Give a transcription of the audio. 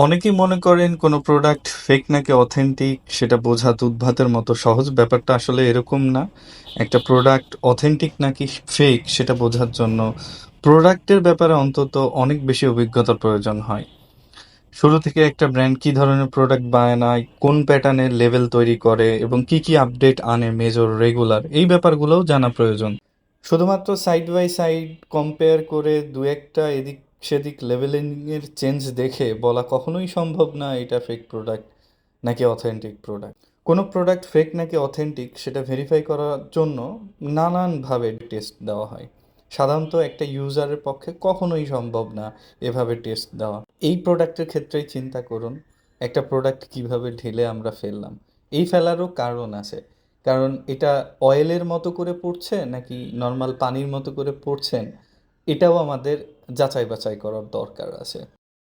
অনেকেই মনে করেন কোনো প্রোডাক্ট ফেক নাকি অথেন্টিক সেটা বোঝা দুধ ভাতের মতো সহজ। ব্যাপারটা আসলে এরকম না। একটা প্রোডাক্ট অথেন্টিক নাকি ফেক সেটা বোঝার জন্য প্রোডাক্টের ব্যাপারে অন্তত অনেক বেশি অভিজ্ঞতার প্রয়োজন হয়। শুরু থেকে একটা ব্র্যান্ড কি ধরনের প্রোডাক্ট বানায়, কোন প্যাটার্নের লেভেল তৈরি করে এবং কি কি আপডেট আনে মেজর রেগুলার, এই ব্যাপারগুলোও জানা প্রয়োজন। শুধুমাত্র সাইড বাই সাইড কম্পেয়ার করে দু একটা এদিক সেদিক লেভেলিংয়ের চেঞ্জ দেখে বলা কখনোই সম্ভব না এটা ফেক প্রোডাক্ট নাকি অথেন্টিক প্রোডাক্ট। কোনো প্রোডাক্ট ফেক নাকি অথেন্টিক সেটা ভেরিফাই করার জন্য নানানভাবে টেস্ট দেওয়া হয়। সাধারণত একটা ইউজারের পক্ষে কখনোই সম্ভব না এভাবে টেস্ট দেওয়া। এই প্রোডাক্টের ক্ষেত্রেই চিন্তা করুন, একটা প্রোডাক্ট কিভাবে ঢেলে আমরা ফেললাম। এই ফেলারও কারণ আছে। কারণ এটা অয়েলের মতো করে পড়ছে নাকি নর্মাল পানির মতো করে পড়ছেন, এটাও আমাদের যাচাই বাছাই করার দরকার আছে।